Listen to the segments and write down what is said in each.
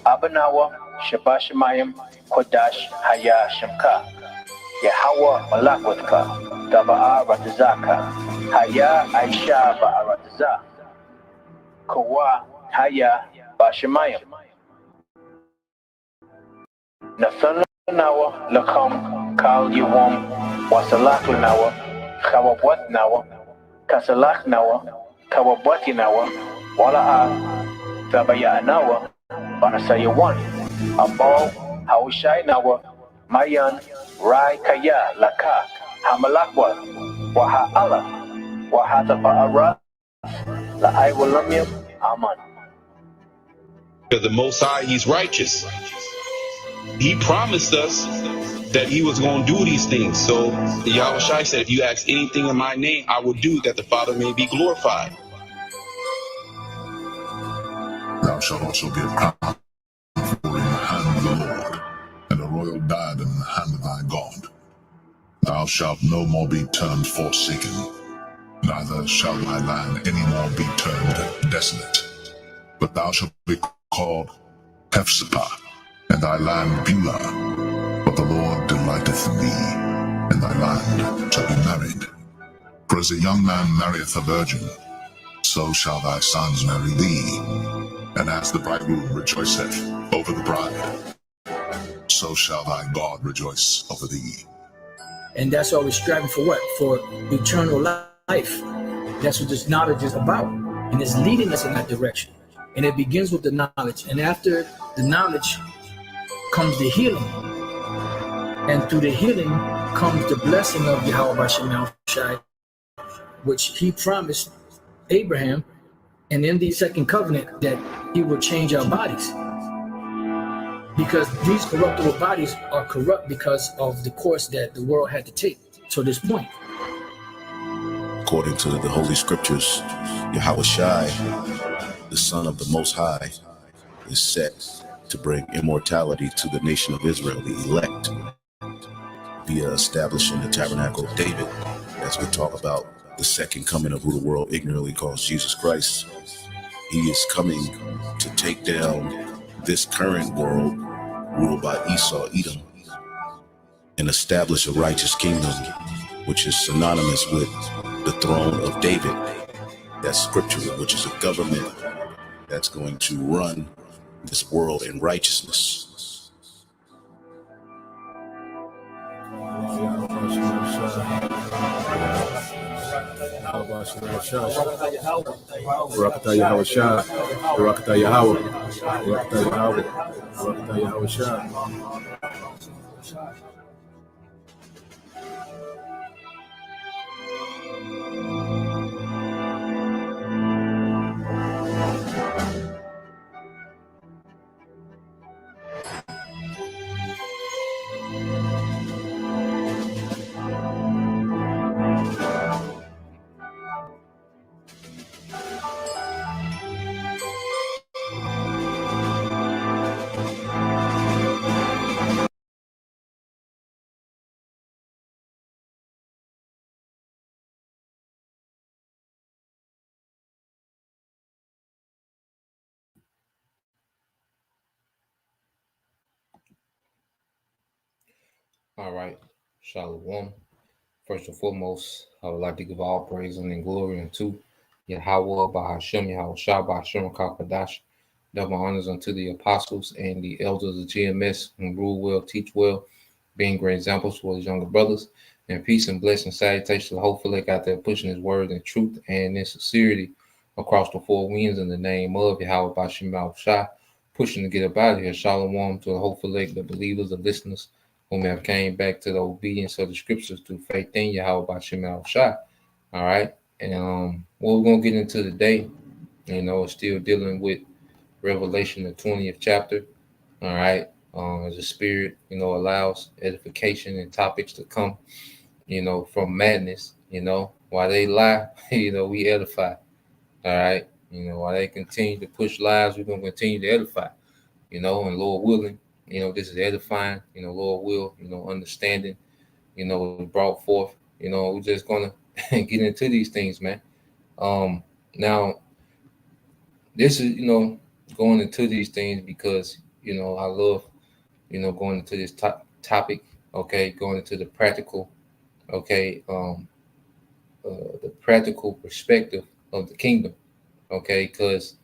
Abanawa, Shabashamayim, Kodash, Haya, Shemka, Yahawa, Malakwaka, Daba'a, Ratazaka, Haya, Aisha, Ba'arataza, Kawa, Haya, Bashamayim, Nathanawa, Lakam, Kal Yuwam, Wasalatu Nawa, Kawabwat Nawa, Kasalak Nawa, Kawabwati Nawa, Wala'a, Tabaya Nawa, Banasayawan, Abo, Haushai Nawa, Mayan, Rai Kaya, Laka, Hamalakwa, Waha'ala, Wahata Ba'ara, La'ai Walamyam, Aman. Because the Most High, He's righteous. He promised us that He was going to do these things. So Yahweh Shai said, if you ask anything in my name, I will do, that the Father may be glorified. Thou shalt also be a crown in the hand of the Lord, and a royal diadem in the hand of thy God. Thou shalt no more be termed forsaken, neither shall thy land any more be termed desolate. But thou shalt be called Hephzibah, and thy land Beulah. But the Lord delighteth in thee, and thy land shall be married. For as a young man marrieth a virgin, so shall thy sons marry thee. And as the bridegroom rejoiceth over the bride, so shall thy God rejoice over thee. And that's why we're striving for what? For eternal life. That's what this knowledge is about. And it's leading us in that direction. And it begins with the knowledge. And after the knowledge comes the healing. And through the healing comes the blessing of Yahweh B'Shem Shai, which He promised Abraham, and in the second covenant, that He will change our bodies. Because these corruptible bodies are corrupt because of the course that the world had to take to this point. According to the Holy Scriptures, Yahweh Shai, the Son of the Most High, is set to bring immortality to the nation of Israel, the elect, via establishing the tabernacle of David, as we talk about the second coming of who the world ignorantly calls Jesus Christ. He is coming to take down this current world ruled by Esau, Edom, and establish a righteous kingdom, which is synonymous with the throne of David. That's scriptural, which is a government that's going to run this world in righteousness. Barakatah Yahweh Shai, Barakatah Yahweh, Barakatah Yahweh, Barakatah Yahweh Shai. All right, Shalom. First and foremost, I would like to give all praise and glory unto Yahweh, Bahashem, Yahweh Shah, Bahashem, Kakadash. Double honors unto the apostles and the elders of GMS who rule well, teach well, being great examples for his younger brothers. And peace and blessing, salutations to the whole elect out there pushing his word in truth and in sincerity across the four winds in the name of Yahweh, Bahashem, Yahweh Shah. pushing to get up out of here. Shalom to the hopeful the believers, the listeners whom have came back to the obedience of the scriptures through faith in Yahweh Bashim Al-Shai. All right. And what we're going to get into today, is still dealing with Revelation, the 20th chapter. All right. As the Spirit, allows edification and topics to come, from madness, while they lie, we edify. All right. While they continue to push lies, we're going to continue to edify, and Lord willing, this is edifying, Lord will, understanding, brought forth, we're just going to get into these things, man. Now, this is, going into these things because, I love, going into this topic, okay, going into the practical, okay, the practical perspective of the kingdom, okay, because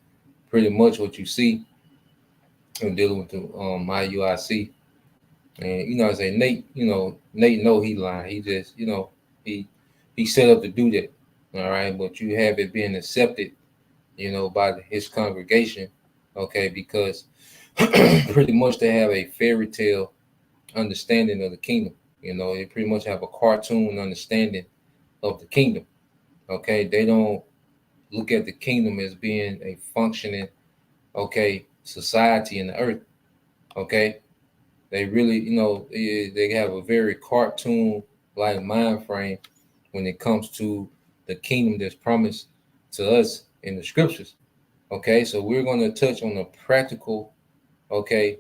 pretty much what you see in dealing with the IUIC, and I say Nate, Nate know he lying. He just, he set up to do that, all right. But you have it being accepted, by his congregation, okay, because pretty much they have a fairy tale understanding of the kingdom. They pretty much have a cartoon understanding of the kingdom. Okay, they don't look at the kingdom as being a functioning, okay, society in the earth. Okay, they really, they have a very cartoon-like mind frame when it comes to the kingdom that's promised to us in the scriptures. Okay, so we're going to touch on the practical, okay,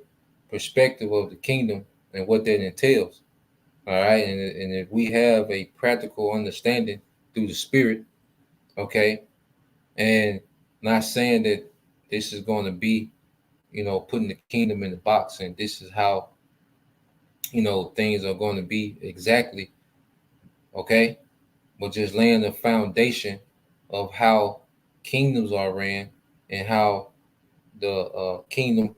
perspective of the kingdom and what that entails. All right, and if we have a practical understanding through the Spirit, okay, and not saying that this is going to be, putting the kingdom in the box and this is how, things are going to be exactly, okay, but just laying the foundation of how kingdoms are ran and how the kingdom,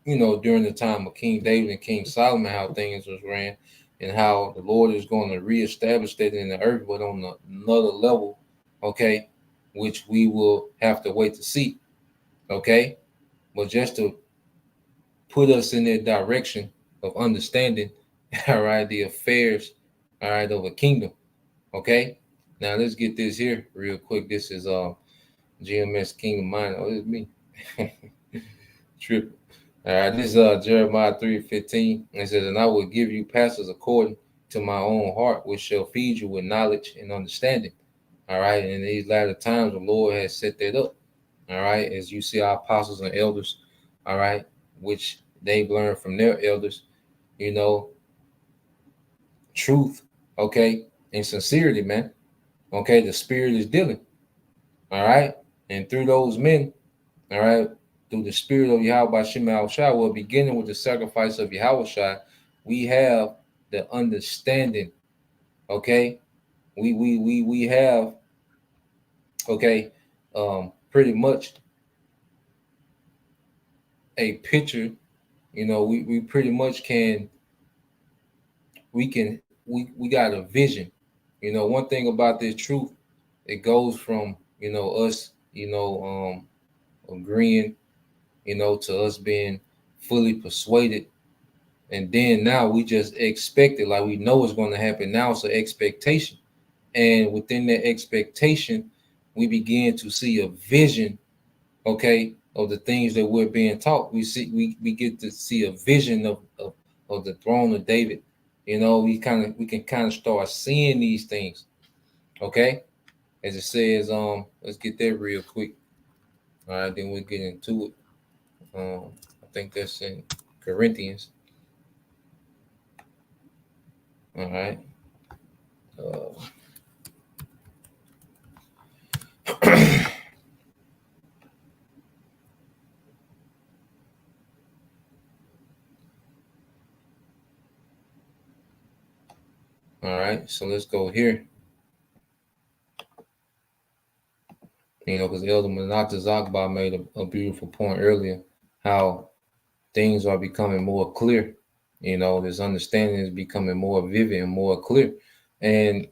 during the time of King David and King Solomon, how things was ran and how the Lord is going to reestablish that in the earth, but on another level, okay, which we will have to wait to see, okay, but just to put us in that direction of understanding, all right, the affairs, all right, of a kingdom, okay. Now let's get this here real quick. This is GMS Kingdom Mind. Oh, it's me. Tripping. All right, this is Jeremiah 3:15. It says, and I will give you pastors according to my own heart, which shall feed you with knowledge and understanding. All right, and in these latter times, the Lord has set that up. All right, as you see our apostles and elders, all right, which they've learned from their elders, truth, okay, and sincerity, man. Okay, the Spirit is dealing. All right, and through those men, all right, through the Spirit of Yahweh Shema Shai, well, beginning with the sacrifice of Yahweh Shai, we have the understanding. Okay, we have, okay, pretty much a picture. We pretty much we got a vision. One thing about this truth, it goes from us, agreeing, to us being fully persuaded. And then now we just expect it, like we know it's going to happen. Now it's an expectation. And within that expectation, we begin to see a vision, okay, of the things that we're being taught. We get to see a vision of the throne of David. We can kind of start seeing these things. Okay. As it says, let's get that real quick. All right, then we'll get into it. I think that's in Corinthians. All right. All right, so let's go here. Because Elder Menachem Zagba made a beautiful point earlier, how things are becoming more clear. This understanding is becoming more vivid and more clear. And,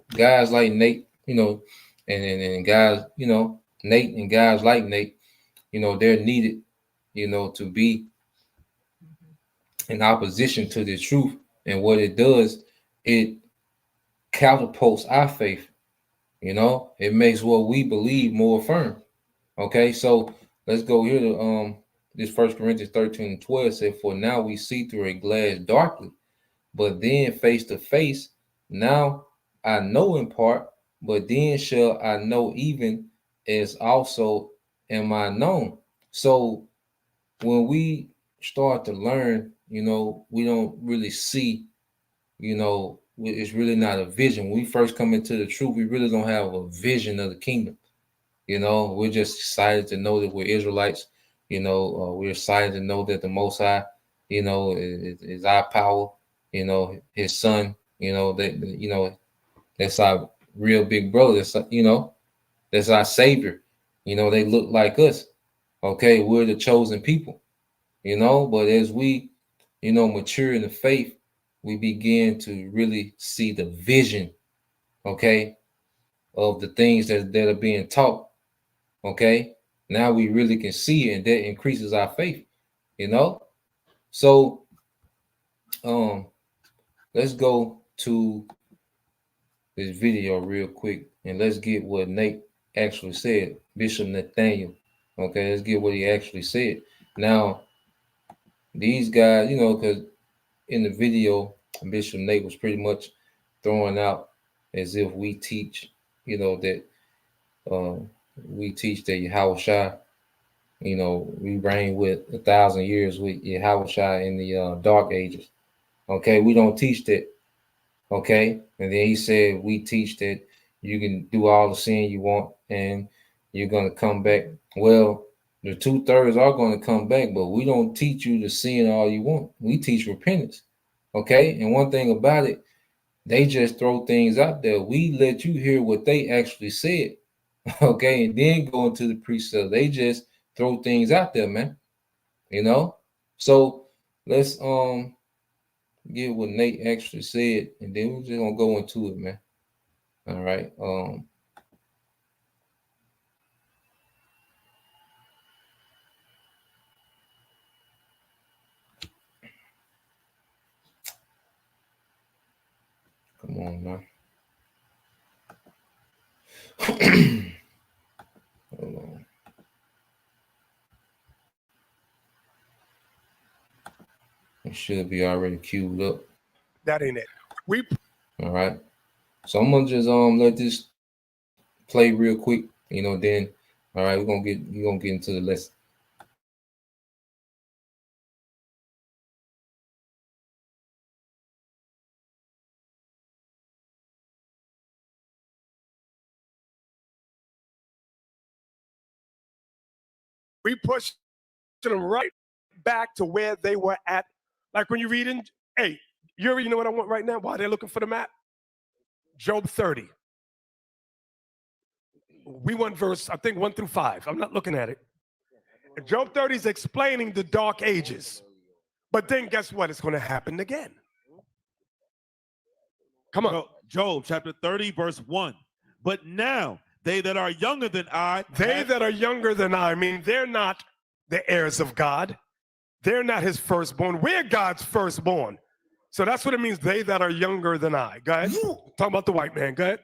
guys like Nate, and guys, Nate and guys like Nate, they're needed, to be in opposition to the truth. And what it does, it catapults our faith. It makes what we believe more firm. Okay, so let's go here to this 1 Corinthians 13:12 said, "For now we see through a glass darkly, but then face to face. Now I know in part, but then shall I know even as also am I known." So when we start to learn, we don't really see, it's really not a vision. When we first come into the truth, we really don't have a vision of the kingdom. We're just excited to know that we're Israelites. We're excited to know that the Most High, is our power. His Son. That's our real big brother. That's our Savior. They look like us. Okay, we're the chosen people. But as we, mature in the faith, we begin to really see the vision. Okay, of the things that are being taught. Okay, now we really can see it, and that increases our faith. So let's go to this video real quick, and let's get what Nate actually said, Bishop Nathaniel. Okay, let's get what he actually said. Now, these guys, because in the video, Bishop Nate was pretty much throwing out as if we teach, that we teach that Yahushua, we reign with 1,000 years with Yahushua in the dark ages. Okay, we don't teach that. Okay, and then he said we teach that you can do all the sin you want and you're going to come back. Well, the 2/3 are going to come back, but we don't teach you to sin all you want. We teach repentance. Okay, and one thing about it, they just throw things out there. We let you hear what they actually said. Okay, and then go into the precept. They just throw things out there, man. So let's get what Nate actually said, and then we're just gonna go into it, man. All right. Come on, man. Hold on. It should be already queued up. That ain't it. All right. So I'm gonna just let this play real quick. Then all right, we're gonna get into the lesson. We push them right back to where they were at. Like when you read in, hey, you already know what I want right now? While they're looking for the map? Job 30. We want verse, I think 1 through 5. I'm not looking at it. And Job 30 is explaining the dark ages. But then guess what? It's going to happen again. Come on. Job chapter 30, verse 1. But now they that are younger than I. I mean, they're not the heirs of God. They're not his firstborn. We're God's firstborn. So that's what it means, they that are younger than I. Go ahead. Talking about the white man. Go ahead.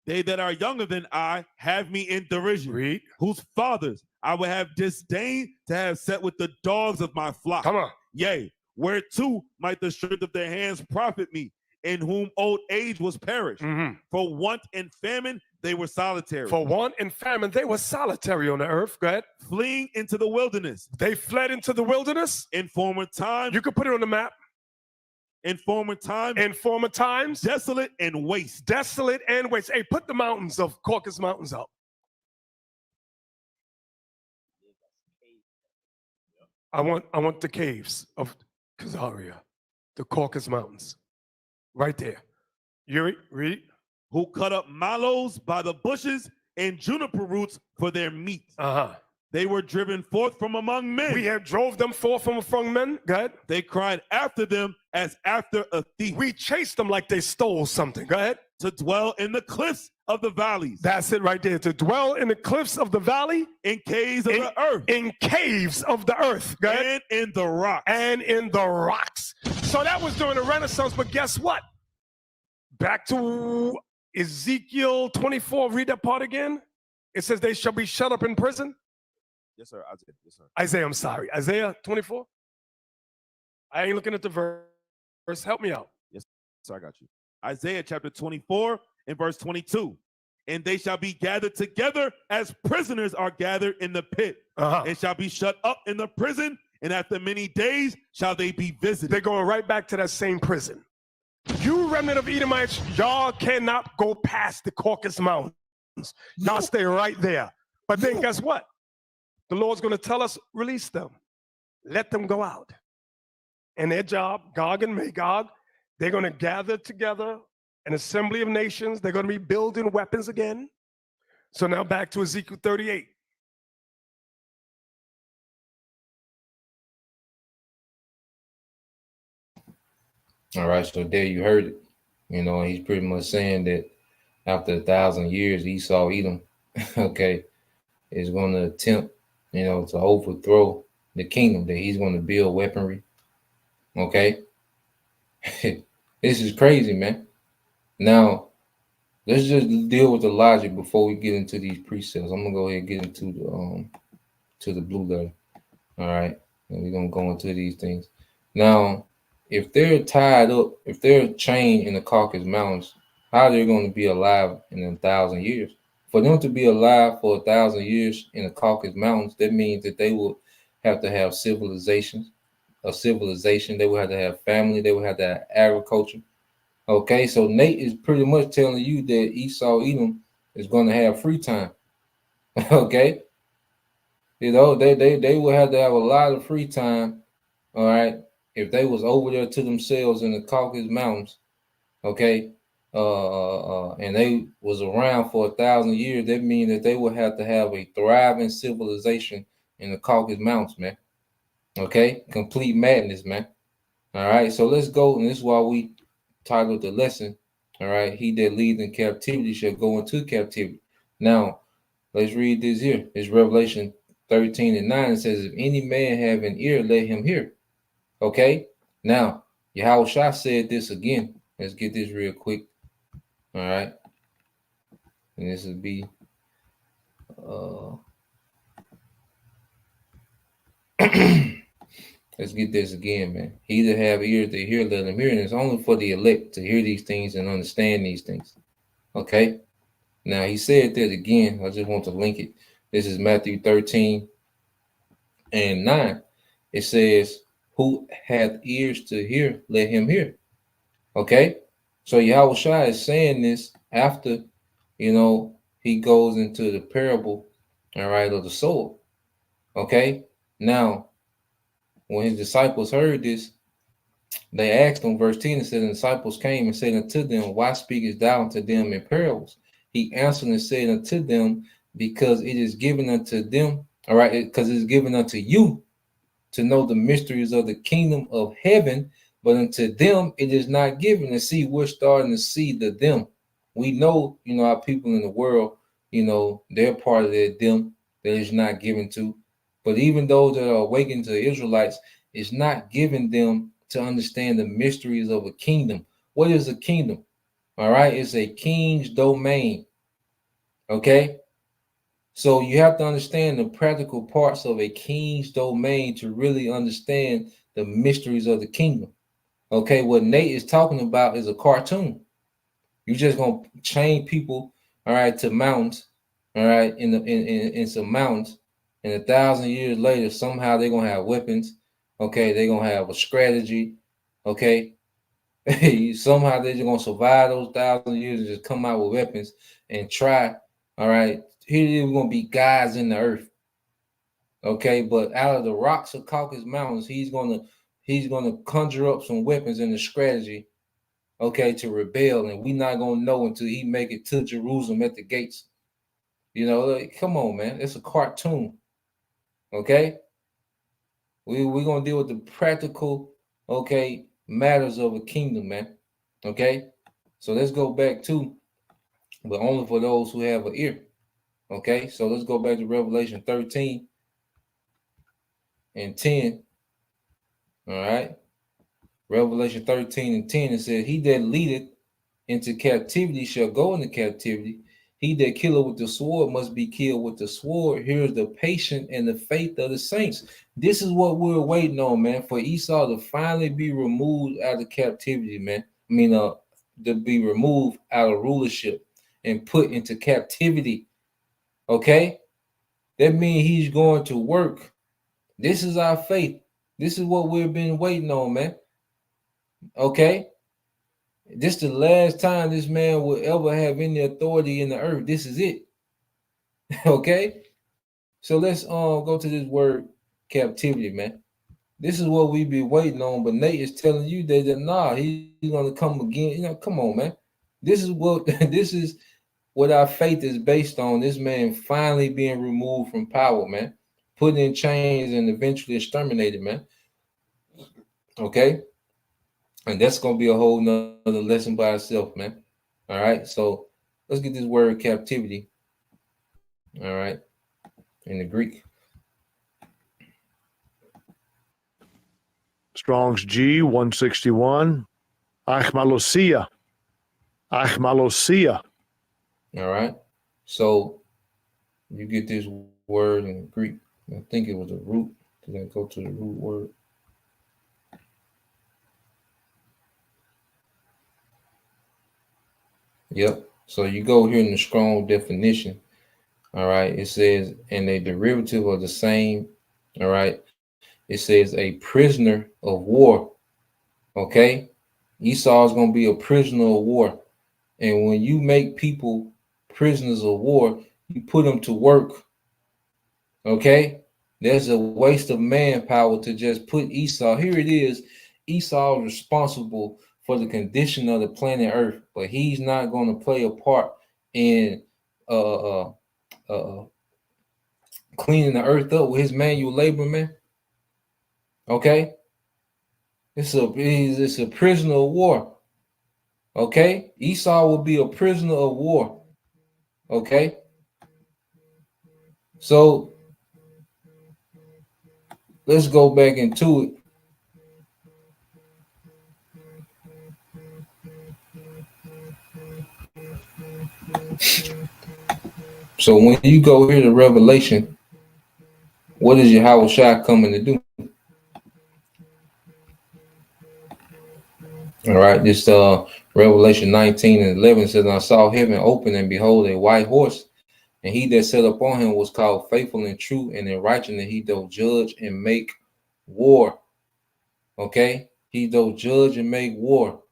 They that are younger than I have me in derision. Read. Whose fathers I would have disdained to have set with the dogs of my flock. Come on. Yea, whereto might the strength of their hands profit me, in whom old age was perished. Mm-hmm. For want and famine, they were solitary. For want and famine, they were solitary on the earth. Go ahead. Fleeing into the wilderness. They fled into the wilderness. In former times. You could put it on the map. In former times. In former times. Desolate and waste. Desolate and waste. Hey, put the mountains of Caucasus Mountains up. I want the caves of Khazaria, the Caucasus Mountains. Right there. You read. Who cut up mallows by the bushes and juniper roots for their meat. Uh-huh. They were driven forth from among men. We have drove them forth from among men. Go ahead. They cried after them as after a thief. We chased them like they stole something. Go ahead. To dwell in the cliffs of the valleys. That's it right there. To dwell in the cliffs of the valley. In caves of the earth. In caves of the earth. Go ahead. And in the rocks. And in the rocks. So that was during the Renaissance, but guess what? Back to Ezekiel 24. Read that part again. It says they shall be shut up in prison. Yes, sir. Isaiah. Yes, sir. Isaiah, I'm sorry. Isaiah 24. I ain't looking at the verse. Help me out. Yes, sir. I got you. Isaiah chapter 24 and verse 22. And they shall be gathered together as prisoners are gathered in the pit, and shall be shut up in the prison, and after many days shall they be visited. They're going right back to that same prison. You remnant of Edomites, y'all cannot go past the Caucasus Mountains. Y'all stay right there. But then guess what? The Lord's going to tell us, release them. Let them go out. And their job, Gog and Magog, they're going to gather together an assembly of nations. They're going to be building weapons again. So now back to Ezekiel 38. All right, so there you heard it. You know, he's pretty much saying that after 1,000 years, Esau, Edom, okay, is going to attempt, you know, to overthrow the kingdom, that he's going to build weaponry. Okay. This is crazy, man. Now, let's just deal with the logic before we get into these precepts. I'm gonna go ahead and get into the blue letter. All right, and we're gonna go into these things. Now, if they're tied up, if they're chained in the Caucasus Mountains, how are they going to be alive in 1,000 years? For them to be alive for 1,000 years in the Caucasus Mountains, that means that they will have to have civilization. They will have to have family. They will have to have agriculture. Okay, so Nate is pretty much telling you that Esau, Edom is going to have free time. Okay, you know, they will have to have a lot of free time. All right, if they was over there to themselves in the Caucasus Mountains, okay, and they was around for 1,000 years, that means that they would have to have a thriving civilization in the Caucasus Mountains, man. Okay, complete madness, man. All right, so let's go, and this is why we titled the lesson. All right, he that leads in captivity shall go into captivity. Now, let's read this here. It's Revelation 13 and 9. It says, if any man have an ear, let him hear. Okay, now, Yahweh Shah said this again. Let's get this real quick. All right, and this would be let's get this again, man. He that have ears to hear, let him hear. And it's only for the elect to hear these things and understand these things. Okay, now he said that again. I just want to link it. This is Matthew 13 and 9. It says, who hath ears to hear, let him hear. Okay, so Yahweh Shai is saying this after, you know, he goes into the parable, all right, of the sower. Okay, now, when his disciples heard this, they asked him, verse 10, it said, the disciples came and said unto them, why speakest thou unto them in parables? He answered and said unto them, because it is given unto them, all right, because it is given unto you to know the mysteries of the kingdom of heaven, but unto them it is not given. And see, we're starting to see the them. We know, you know, our people in the world, you know, they're part of that them that is not given to. But even those that are awakened to the Israelites, it's not given them to understand the mysteries of a kingdom. What is a kingdom? All right, it's a king's domain. Okay, so you have to understand the practical parts of a king's domain to really understand the mysteries of the kingdom. Okay, what Nate is talking about is a cartoon. You're just gonna chain people, all right, to mountains, all right, in some mountains, and 1,000 years later, somehow they're gonna have weapons. Okay, they're gonna have a strategy. Okay, somehow they're just gonna survive those 1,000 years and just come out with weapons and try. All right, here are gonna be guys in the earth. Okay, but out of the rocks of Caucasus Mountains, he's gonna conjure up some weapons and a strategy. Okay, to rebel, and we're not gonna know until he make it to Jerusalem at the gates. You know, like, come on, man, it's a cartoon. Okay, we're gonna deal with the practical, okay, matters of a kingdom, man. Okay, so let's go back to but only for those who have an ear. Okay, so let's go back to Revelation 13 and 10. All right. Revelation 13 and 10, it says, he that leadeth into captivity shall go into captivity. He that killeth with the sword must be killed with the sword. Here's the patience and the faith of the saints. This is what we're waiting on, man, for Esau to finally be removed out of captivity, man. To be removed out of rulership and put into captivity. Okay? That means he's going to work. This is our faith. This is what we've been waiting on, man. Okay? This is the last time this man will ever have any authority in the earth. This is it. Okay? So let's go to this word captivity, man. This is what we be waiting on, but Nate is telling you that nah, he's gonna come again. You know, come on, man. This is what this is what our faith is based on. This man finally being removed from power, man, put in chains and eventually exterminated, man. Okay, and that's gonna be a whole nother lesson by itself, man. All right, so let's get this word captivity. All right, in the Greek. Strong's G 161. Achmalosia. Achmalosia. All right, so you get this word in Greek. I think it was a root. Did I go to the root word? Yep. So you go here in the strong definition. All right. It says, and a derivative of the same. All right. It says a prisoner of war. Okay. Esau is going to be a prisoner of war. And when you make people prisoners of war, you put them to work. Okay. There's a waste of manpower to just put Esau. Here it is. Esau is responsible for the condition of the planet Earth, but he's not going to play a part in cleaning the earth up with his manual labor, man. Okay, it's a prisoner of war. Okay, Esau will be a prisoner of war. Okay, so let's go back into it. So when you go here to Revelation, what is Yahweh Shai coming to do? All right, this Revelation 19 and 11 says, I saw heaven open, and behold, a white horse, and he that sat upon him was called faithful and true, and in righteousness he doth judge and make war. Okay, he doth judge and make war.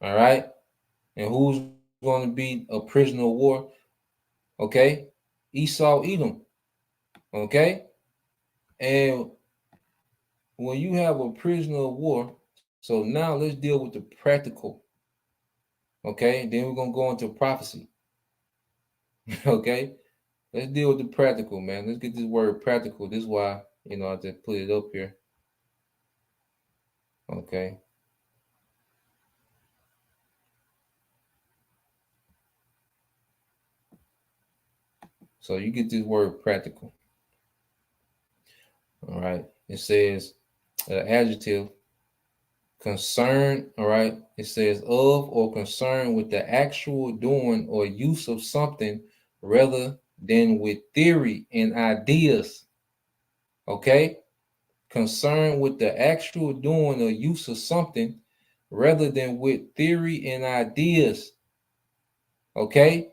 All right, and who's going to be a prisoner of war? Okay, Esau, Edom. Okay, and when you have a prisoner of war, so now let's deal with the practical. Okay, then we're gonna go into prophecy. Okay, let's deal with the practical, man. Let's get this word practical. This is why I just put it up here. Okay. So you get this word practical. All right. It says adjective concern. All right. It says of or concern with the actual doing or use of something rather than with theory and ideas. Okay. Concern with the actual doing or use of something rather than with theory and ideas. Okay.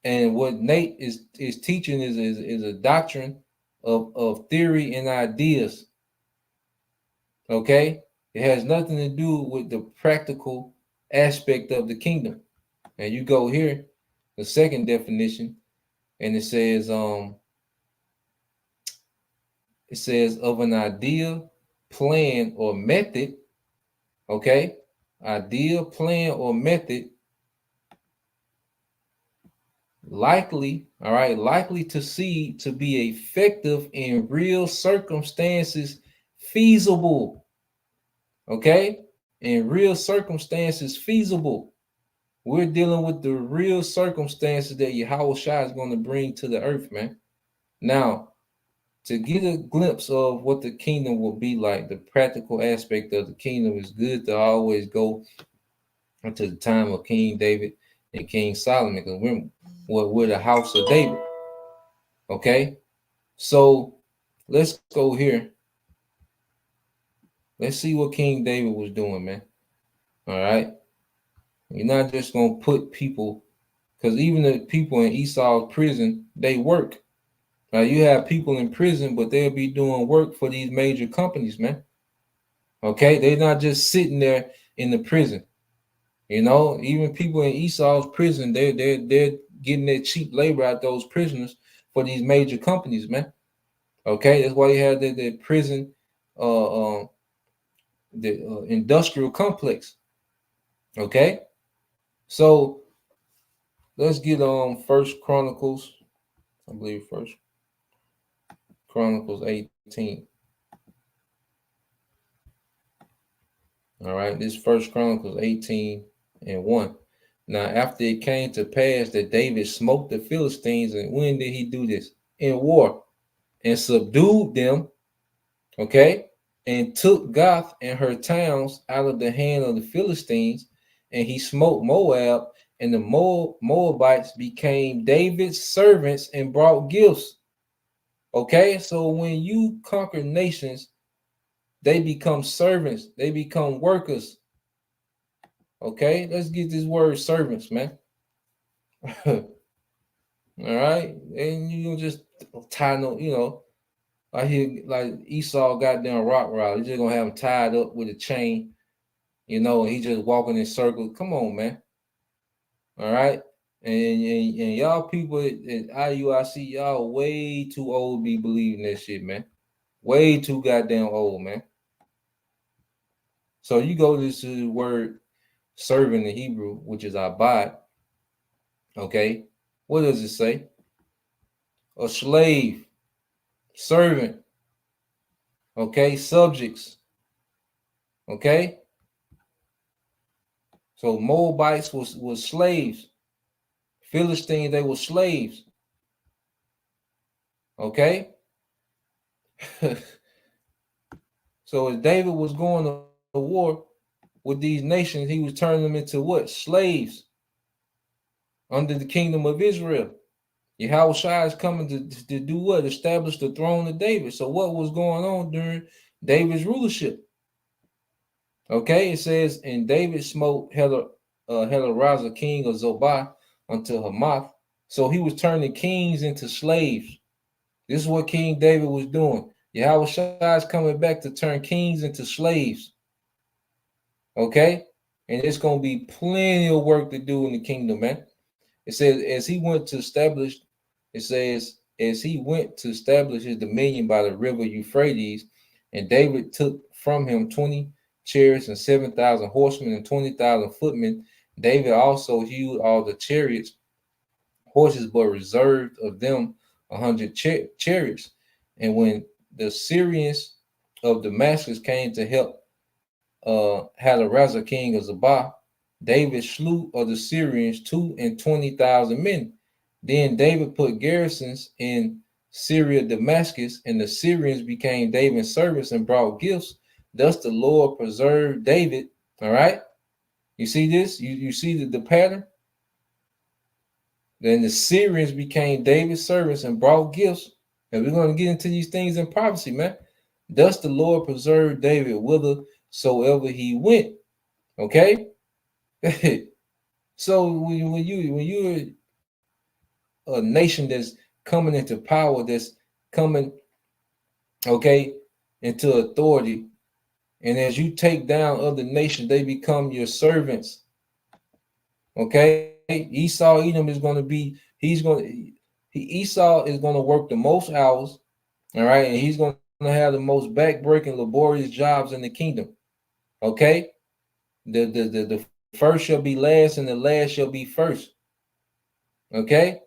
And what Nate is teaching is a doctrine of theory and ideas. Okay, it has nothing to do with the practical aspect of the kingdom. And you go here, the second definition, and it says of an idea, plan, or method. Okay, idea, plan, or method likely to see to be effective in real circumstances, feasible. Okay, in real circumstances, feasible. We're dealing with the real circumstances that Yahweh Shai is going to bring to the earth, man. Now, to get a glimpse of what the kingdom will be like, the practical aspect of the kingdom, is good to always go into the time of King David and King Solomon, because we're the house of David. Okay, so let's go here. Let's see what King David was doing, man. All right, you're not just gonna put people, because even the people in Esau's prison, they work. Now you have people in prison, but they'll be doing work for these major companies, man. Okay, they're not just sitting there in the prison. You know, even people in Esau's prison, they're getting their cheap labor out those prisoners for these major companies, man. Okay, that's why you have the prison, the industrial complex. Okay, so let's get on First Chronicles. I believe First Chronicles 18. All right, this First Chronicles 18 and 1. Now, after it came to pass that David smote the Philistines, and when did he do this? In war, and subdued them, okay, and took Gath and her towns out of the hand of the Philistines, and he smote Moab, and the Moabites became David's servants and brought gifts. Okay, so when you conquer nations, they become servants, they become workers. Okay, let's get this word servants, man. All right, and you just tie no, I hear like Esau got down rock rod. He's just gonna have him tied up with a chain, and he just walking in circles. Come on, man. All right, and y'all people at IUIC, y'all way too old to be believing that shit, man. Way too goddamn old, man. So you go to this word servant in Hebrew, which is abad. Okay, what does it say? A slave, servant, okay, subjects, okay. So Moabites was slaves. Philistines, they were slaves. Okay. So as David was going to war with these nations, he was turning them into what? Slaves under the kingdom of Israel. Yahweh Shai is coming to do what? Establish the throne of David. So what was going on during David's rulership? Okay, it says, and David smote Helarazah, king of Zobah, unto Hamath. So he was turning kings into slaves. This is what King David was doing. Yahweh Shai is coming back to turn kings into slaves. Okay? And it's going to be plenty of work to do in the kingdom, man. It says, as he went to establish his dominion by the river Euphrates, and David took from him 20 chariots and 7,000 horsemen and 20,000 footmen. David also hewed all the chariots, horses, but reserved of them 100 chariots. And when the Syrians of Damascus came to help Hadarazah, king of Zobah, David slew of the Syrians 22,000 men. Then David put garrisons in Syria, Damascus, and the Syrians became David's servants and brought gifts. Thus the Lord preserved David. All right. You see this? You see the pattern? Then the Syrians became David's servants and brought gifts. And we're going to get into these things in prophecy, man. Thus the Lord preserved David whithersoever he went. Okay? So when you're a nation that's coming into power, that's coming, okay, into authority, and as you take down other nations, they become your servants. Okay? Esau Edom is going to be, Esau is going to work the most hours, all right, and he's going to have the most backbreaking, laborious jobs in the kingdom. Okay, the first shall be last, and the last shall be first. Okay,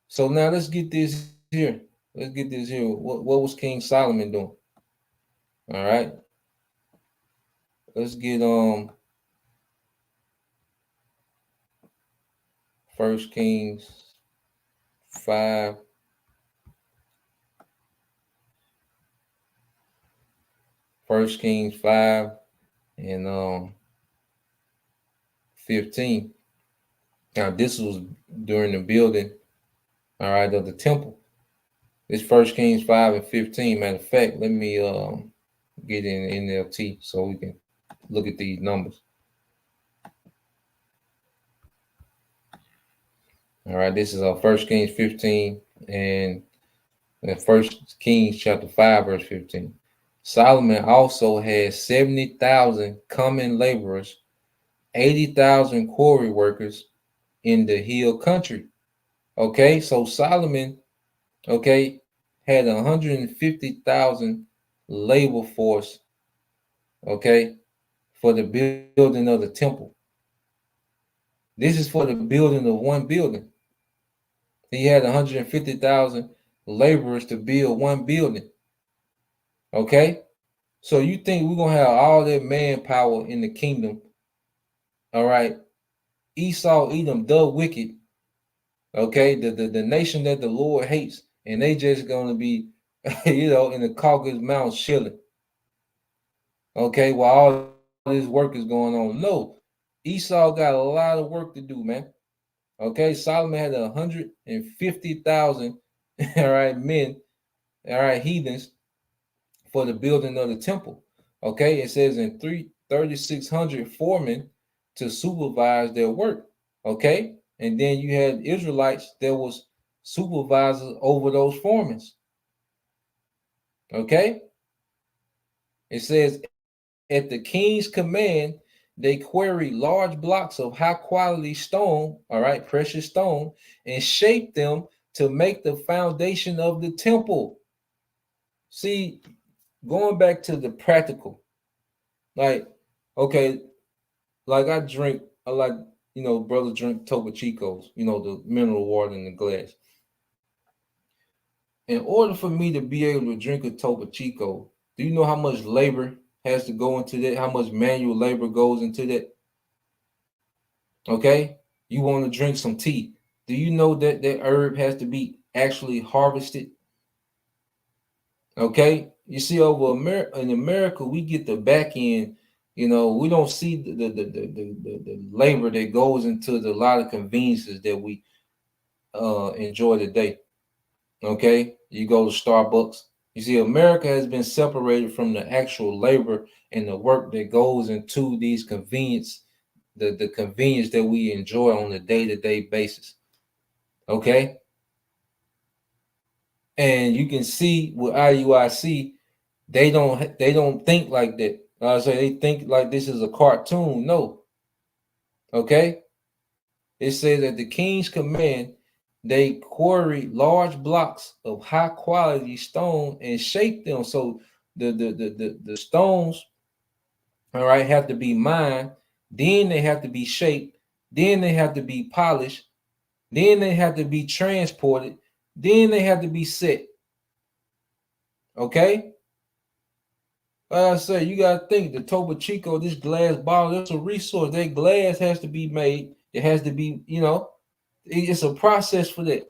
so now let's get this here. What was King Solomon doing? All right, let's get 1 Kings 5. First Kings 5 and 15. Now this was during the building, all right, of the temple. This First Kings 5 and 15. Matter of fact, let me get in NLT so we can look at these numbers. All right, this is First Kings 15 and First Kings chapter 5 verse 15. Solomon also had 70,000 common laborers, 80,000 quarry workers in the hill country. Okay, so Solomon, okay, had 150,000 labor force, okay, for the building of the temple. This is for the building of one building. He had 150,000 laborers to build one building. Okay, so you think we're gonna have all that manpower in the kingdom? All right, Esau, Edom, the wicked. Okay, the nation that the Lord hates, and they just gonna be, in the Caucasus Mountains chilling. Okay, while all this work is going on. No, Esau got a lot of work to do, man. Okay, Solomon had 150,000, all right, men, all right, heathens for the building of the temple. Okay, it says in 3,600 foremen to supervise their work. Okay, and then you had Israelites that was supervisors over those foremen. Okay, it says at the king's command, they quarried large blocks of high quality stone, all right, precious stone, and shaped them to make the foundation of the temple. See, going back to the practical, like, okay, like I like, brother drink Topo Chicos, the mineral water in the glass. In order for me to be able to drink a Topo Chico, do you know how much labor has to go into that? How much manual labor goes into that? Okay, you want to drink some tea. Do you know that that herb has to be actually harvested? Okay, you see, in America, we get the back end. We don't see the labor that goes into the lot of conveniences that we enjoy today. Okay, you go to Starbucks. You see, America has been separated from the actual labor and the work that goes into these convenience, the convenience that we enjoy on a day-to-day basis. Okay, and you can see with IUIC, they don't think like that. I say they think like this is a cartoon. No. Okay, it says at the king's command, they quarried large blocks of high quality stone and shaped them. So the stones, all right, have to be mined, then they have to be shaped, then they have to be polished, then they have to be transported, then they have to be set. Okay. Like I say, you gotta think the Topo Chico, this glass bottle, that's a resource. That glass has to be made. It has to be, it's a process for that.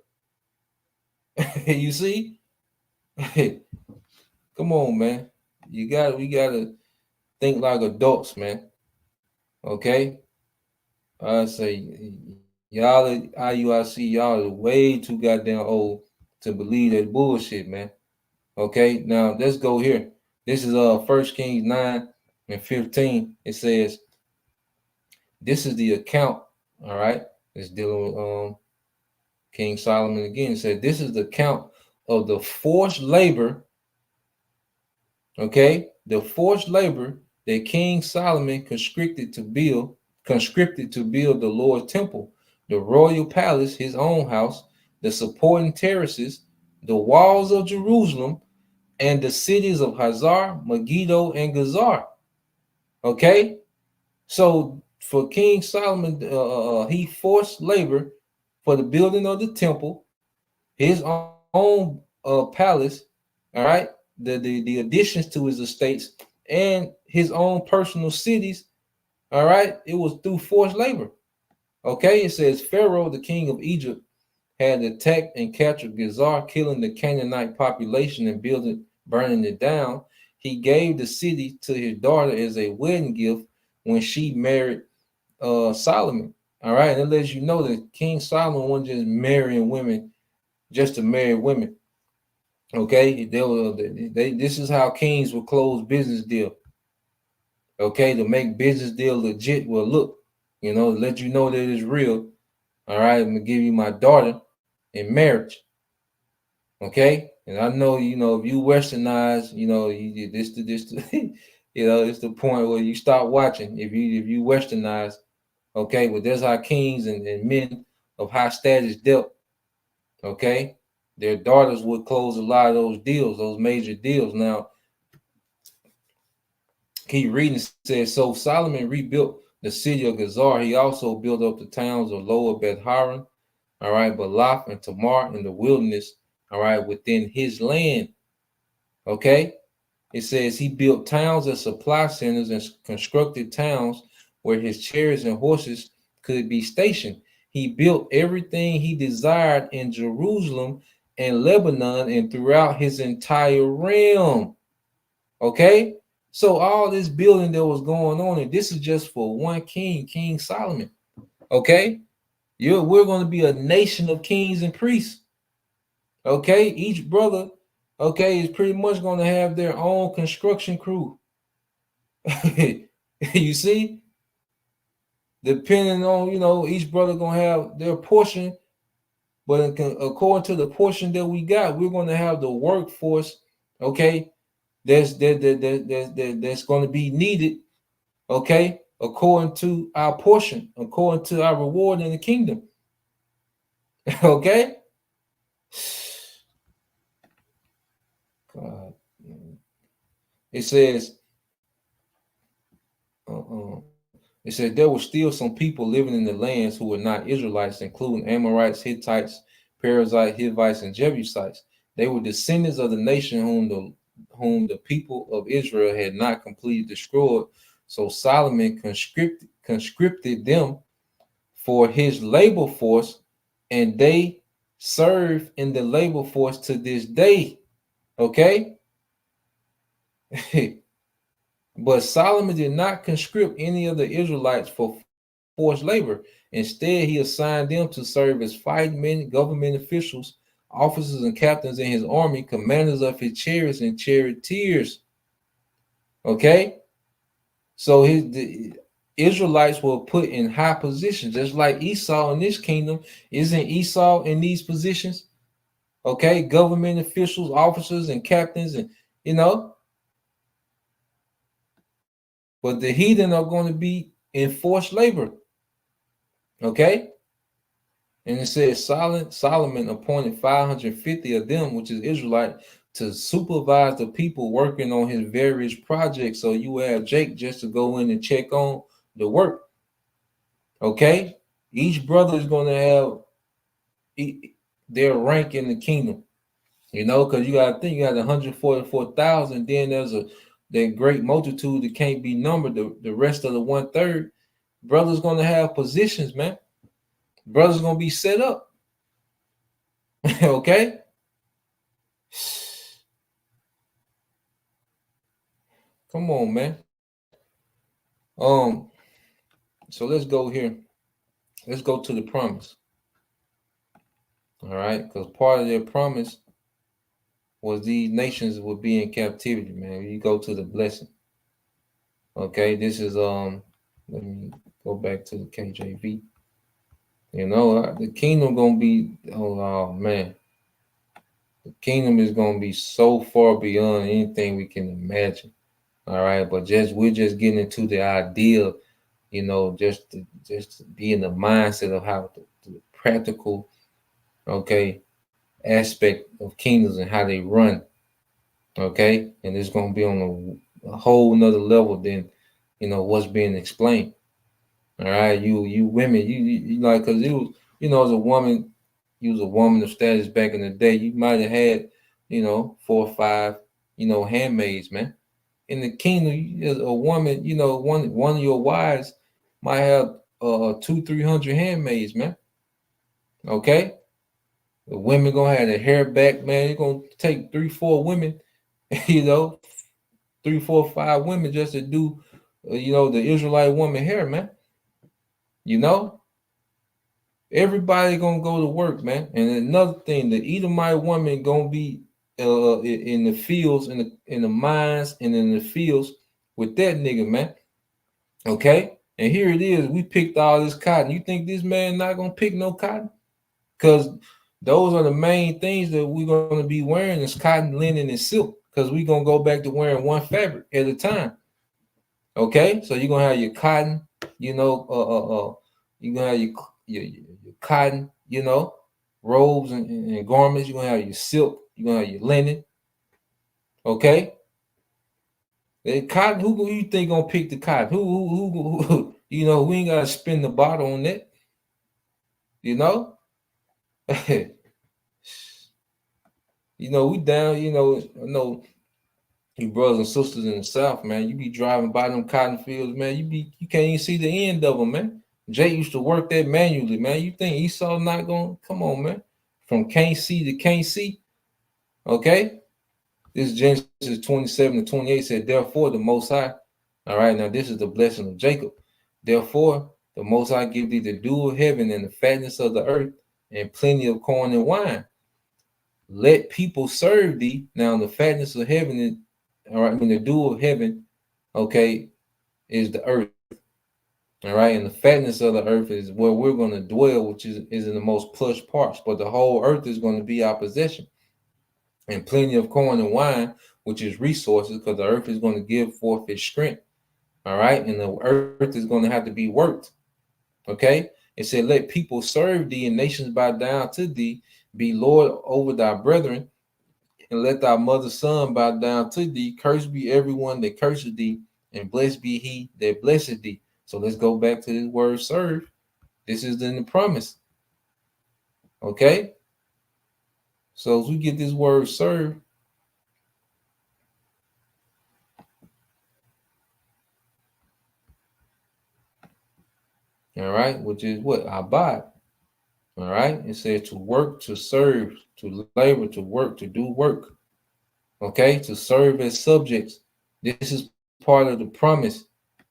You see? Come on, man. We gotta think like adults, man. Okay. I say y'all IUIC, y'all are way too goddamn old to believe that bullshit, man. Okay, now let's go here. This is 1 Kings 9 and 15. It says, this is the account, all right? It's dealing with King Solomon again. It said, this is the account of the forced labor, okay? The forced labor that King Solomon conscripted to build the Lord's temple, the royal palace, his own house, the supporting terraces, the walls of Jerusalem, and the cities of Hazar, Megiddo, and Gazar. Okay? So for King Solomon, he forced labor for the building of the temple, his own palace, all right, the additions to his estates, and his own personal cities, all right. It was through forced labor. Okay, it says Pharaoh, the king of Egypt, had attacked and captured Gezer, killing the Canaanite population and burning it down. He gave the city to his daughter as a wedding gift when she married Solomon. All right, and it lets you know that King Solomon wasn't just marrying women just to marry women. Okay, this is how kings would close business deal. Okay, to make business deal legit. Well, look, let you know that it's real. All right, I'm gonna give you my daughter in marriage. Okay, and I know if you Westernize, it's the point where you stop watching if you Westernize. Okay, but that's how kings and men of high status dealt. Okay, their daughters would close a lot of those deals, those major deals. Now, keep reading. Says, so Solomon rebuilt the city of Gezer. He also built up the towns of Lower Beth Horon, all right, Balath and Tamar in the wilderness, all right, within his land. Okay, it says he built towns as supply centers and constructed towns where his chariots and horses could be stationed. He built everything he desired in Jerusalem and Lebanon and throughout his entire realm. Okay, so all this building that was going on, and this is just for one king, King Solomon. Okay, we're going to be a nation of kings and priests. Okay, each brother, okay, is pretty much going to have their own construction crew. You see, depending on each brother going to have their portion, but according to the portion that we got, we're going to have the workforce. Okay, that's going to be needed. Okay, according to our portion, according to our reward in the kingdom. Okay. God. It says, there were still some people living in the lands who were not Israelites, including Amorites, Hittites, Perizzites, Hivites, and Jebusites. They were descendants of the nation whom the people of Israel had not completely destroyed. So Solomon conscripted them for his labor force, and they serve in the labor force to this day. Okay. But Solomon did not conscript any of the Israelites for forced labor. Instead, he assigned them to serve as fighting men, government officials, officers and captains in his army, commanders of his chariots and charioteers. Okay, so the Israelites were put in high positions, just like Esau in this kingdom. Isn't Esau in these positions? Okay, government officials, officers, and captains, and but the heathen are going to be in forced labor. Okay, and it says Solomon appointed 550 of them, which is Israelite, to supervise the people working on his various projects. So you have Jake just to go in and check on the work. Okay, each brother is going to have their rank in the kingdom, because you got to think you got 144,000. Then there's that great multitude that can't be numbered. The rest of the 1/3 brothers going to have positions, man. Brothers going to be set up. Okay. Come on, man. So let's go here. Let's go to the promise. All right, because part of their promise was these nations would be in captivity, man. You go to the blessing. Okay, this is let me go back to the KJV. The kingdom gonna be oh man. The kingdom is gonna be so far beyond anything we can imagine. All right, but we're just getting into the idea, just to be in the mindset of how the practical, okay, aspect of kingdoms and how they run. Okay, and it's gonna be on a whole nother level than what's being explained. All right, you women, you like, because it was, as a woman, you was a woman of status back in the day, you might have had 4 or 5 handmaids, man. In the kingdom, a woman, one of your wives might have 200-300 handmaids, man. Okay, the women gonna have their hair back, man. You're gonna take 3-4 women, 3, 4, 5 women just to do, the Israelite woman hair, man. Everybody gonna go to work, man. And another thing, the Edomite woman gonna be in the fields, in the mines, and in the fields with that nigga, man. Okay, and here it is. We picked all this cotton. You think this man not gonna pick no cotton? Because those are the main things that we're gonna be wearing is cotton, linen, and silk. Because we're gonna go back to wearing one fabric at a time. Okay, so you're gonna have your cotton, you're gonna have your cotton, robes and garments. You're gonna have your silk. You're gonna have your linen. Okay, the cotton. Who you think gonna pick the cotton? Who we ain't gotta spin the bottle on that. We down. I know you brothers and sisters in the South, man. You be driving by them cotton fields, man. You can't even see the end of them, man. Jay used to work that manually, man. You think Esau not going? Come on, man. From can't see to can't see. Okay. This Genesis 27-28 said, therefore the Most High. All right, now this is the blessing of Jacob. Therefore the Most High give thee the dew of heaven and the fatness of the earth and plenty of corn and wine. Let people serve thee. Now the fatness of heaven is, all right, the dew of heaven, okay, is the earth. All right, and the fatness of the earth is where we're going to dwell, which is in the most plush parts, but the whole earth is going to be our possession. And plenty of corn and wine, which is resources, because the earth is going to give forth its strength. All right, and the earth is going to have to be worked. Okay, it said, let people serve thee and nations bow down to thee, be Lord over thy brethren, and let thy mother's son bow down to thee. Cursed be everyone that curses thee, and blessed be he that blesseth thee. So let's go back to this word serve. This is in the promise. Okay? So as we get this word serve, all right, which is what? Abad. All right? It says to work, to serve, to labor, to work, to do work. Okay? To serve as subjects. This is part of the promise.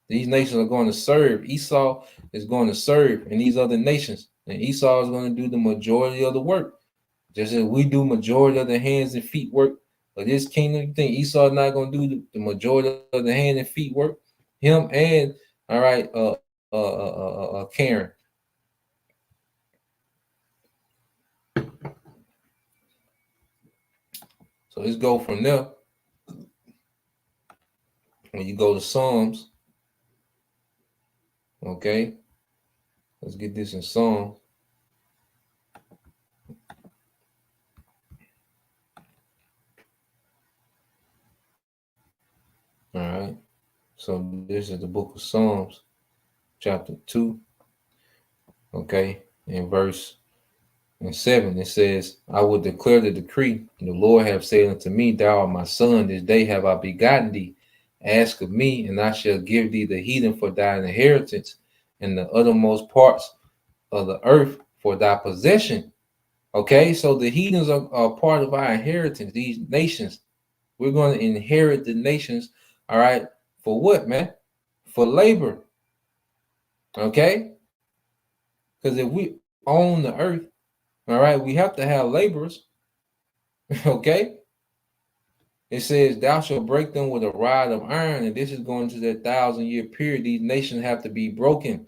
These nations are going to serve. Esau is going to serve in these other nations. And Esau is going to do the majority of the work. Just as we do majority of the hands and feet work of this kingdom, you think Esau is not going to do the majority of the hand and feet work? Him and, all right, Karen. So let's go from there. When you go to Psalms, okay, let's get this in Psalms. All right. So this is the book of Psalms, chapter 2. Okay. In verse 7, it says, I will declare the decree. The Lord have said unto me, thou art my son, this day have I begotten thee. Ask of me, and I shall give thee the heathen for thine inheritance, and the uttermost parts of the earth for thy possession. Okay, so the heathens are part of our inheritance, these nations. We're going to inherit the nations, all right, for what, man? For labor. Okay? Because if we own the earth, all right, we have to have laborers. Okay? It says, thou shalt break them with a rod of iron, and this is going to that 1,000-year period. These nations have to be broken.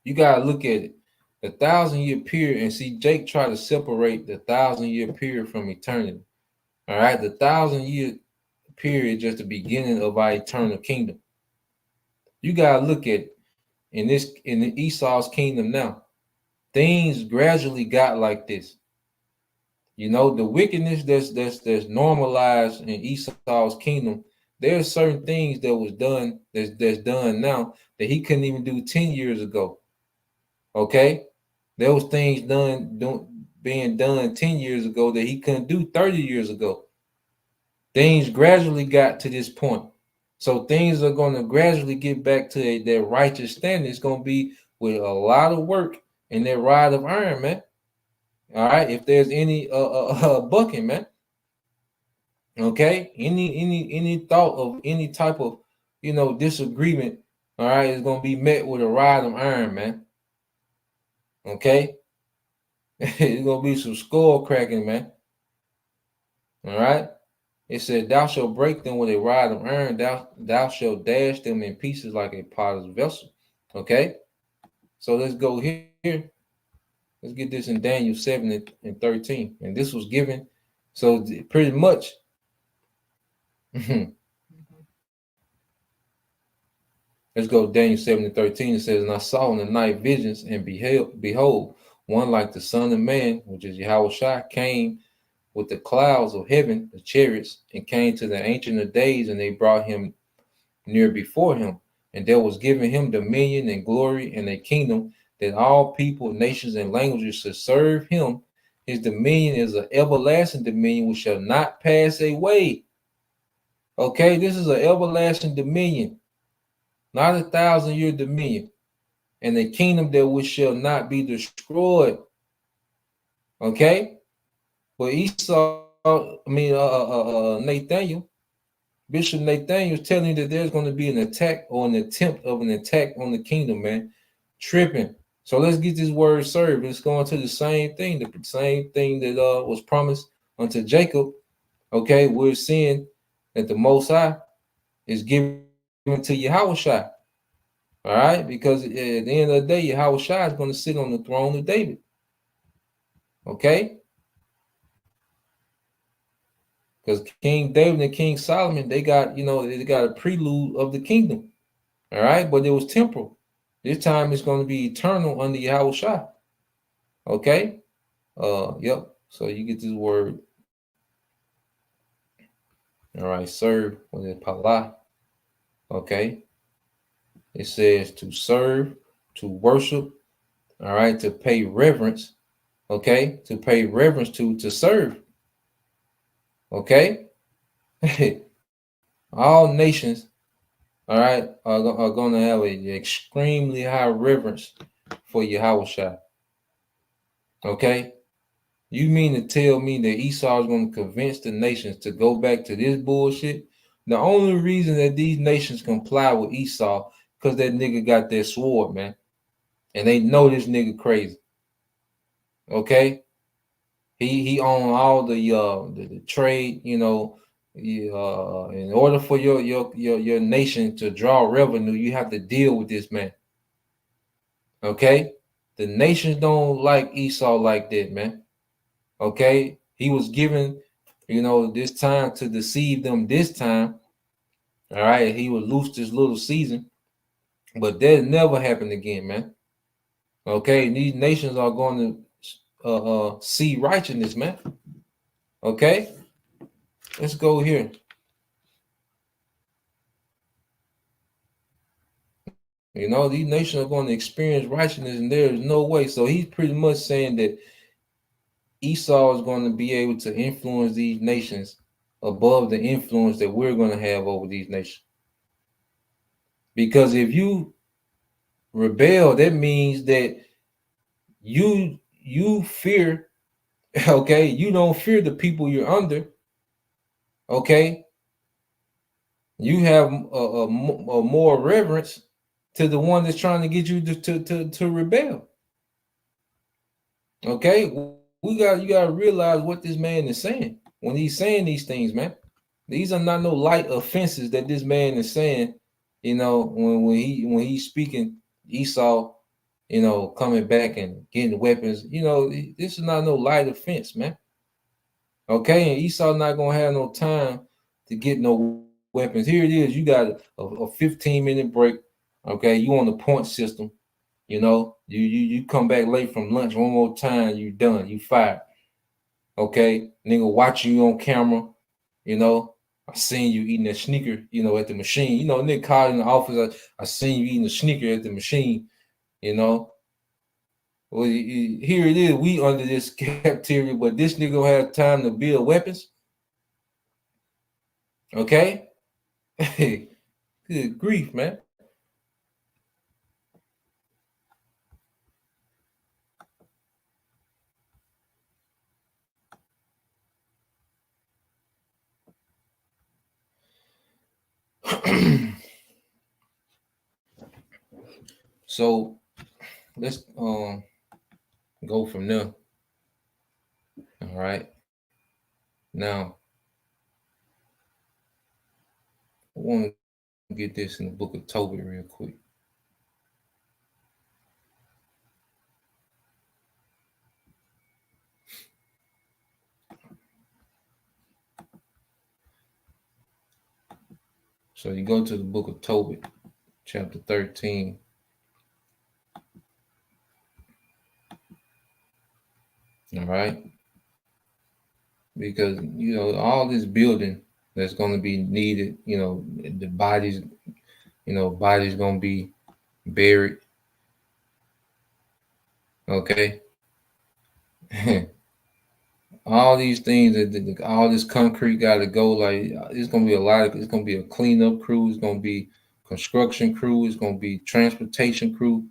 You got to look at it. The 1,000-year period, and see, Jake tried to separate the 1,000-year period from eternity. All right? The 1,000-year period just the beginning of our eternal kingdom. You got to look at it. In the Esau's kingdom now, things gradually got like this. The wickedness that's normalized in Esau's kingdom. There's certain things that was done that's done now that he couldn't even do 10 years ago. Okay, there was things being done 10 years ago that he couldn't do 30 years ago. Things gradually got to this point. So things are going to gradually get back to that righteous standard. It's going to be with a lot of work in that rod of iron, man. All right, if there's any bucking, man. Okay, any thought of any type of disagreement, all right, is going to be met with a rod of iron, man. Okay, it's going to be some skull cracking, man. All right. It said, "Thou shalt break them with a rod of iron. Thou shalt dash them in pieces like a potter's vessel." Okay. So let's go here. Let's get this in Daniel 7 and 13. And this was given. So pretty much. Let's go Daniel 7 and 13. It says, "And I saw in the night visions, and behold, one like the Son of Man, which is Yahushua, came with the clouds of heaven, the chariots, and came to the Ancient of Days, and they brought him near before him. And there was given him dominion and glory and a kingdom, that all people, nations, and languages should serve him. His dominion is an everlasting dominion which shall not pass away." Okay, this is an everlasting dominion, not 1,000-year dominion, and a kingdom that which shall not be destroyed. Okay, but Esau, Nathaniel, Bishop Nathaniel is telling you that there's going to be an attack or an attempt of an attack on the kingdom, man. Tripping. So let's get this word served. It's going to the same thing that was promised unto Jacob. Okay, we're seeing that the Most High is given to Yahushua. All right, because at the end of the day, Yahushua is going to sit on the throne of David. Okay, because King David and King Solomon, they got a prelude of the kingdom. All right, but it was temporal. This time it's going to be eternal under Yahushua. Okay, yep. So you get this word. All right, serve with it pala. Okay, it says to serve, to worship. All right, to pay reverence. Okay, to pay reverence to serve. Okay, all nations, all right, are going to have an extremely high reverence for Yahushua. Okay, you mean to tell me that Esau is going to convince the nations to go back to this bullshit? The only reason that these nations comply with Esau because that nigga got that sword, man, and they know this nigga crazy. Okay, he owned all the trade, in order for your nation to draw revenue, you have to deal with this man. Okay, the nations don't like Esau like that, man. Okay, he was given, this time to deceive them. This time, all right, he would lose this little season, but that never happened again, man. Okay, these nations are going to see righteousness, man. Okay, let's go here. These nations are going to experience righteousness, and there is no way. So he's pretty much saying that Esau is going to be able to influence these nations above the influence that we're going to have over these nations. Because if you rebel, that means that you fear, okay? You don't fear the people you're under, okay? You have a more reverence to the one that's trying to get you to rebel. Okay, you got to realize what this man is saying when he's saying these things, man. These are not no light offenses that this man is saying. When he's speaking Esau, coming back and getting weapons. This is not no light offense, man. Okay, and Esau not gonna have no time to get no weapons. Here it is. You got a 15-minute break. Okay, you on the point system. You come back late from lunch one more time, you done, you fired. Okay, nigga watching you on camera, I seen you eating a sneaker, at the machine. Nigga called in the office, I seen you eating a sneaker at the machine, Well, here it is, we under this captivity, but this nigga don't have time to build weapons. Okay? Good grief, man. So let's go from there. All right. Now I want to get this in the book of Tobit real quick. So you go to the book of Tobit, chapter 13. All right. Because, all this building that's going to be needed, the bodies, bodies going to be buried. Okay. All these things, all this concrete got to go. Like, it's going to be it's going to be a cleanup crew. It's going to be construction crew. It's going to be transportation crew.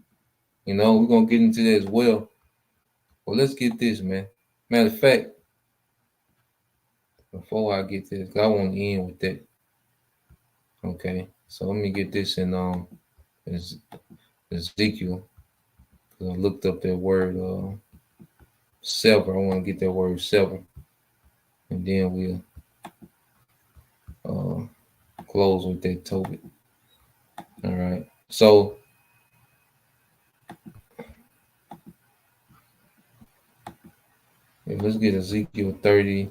We're going to get into that as well. Well, let's get this, man. Matter of fact, before I get this, I want to end with that. Okay, so let me get this in Ezekiel, because I looked up that word sever. I want to get that word sever, and then we'll close with that Tobit. All right, so let's get Ezekiel 30.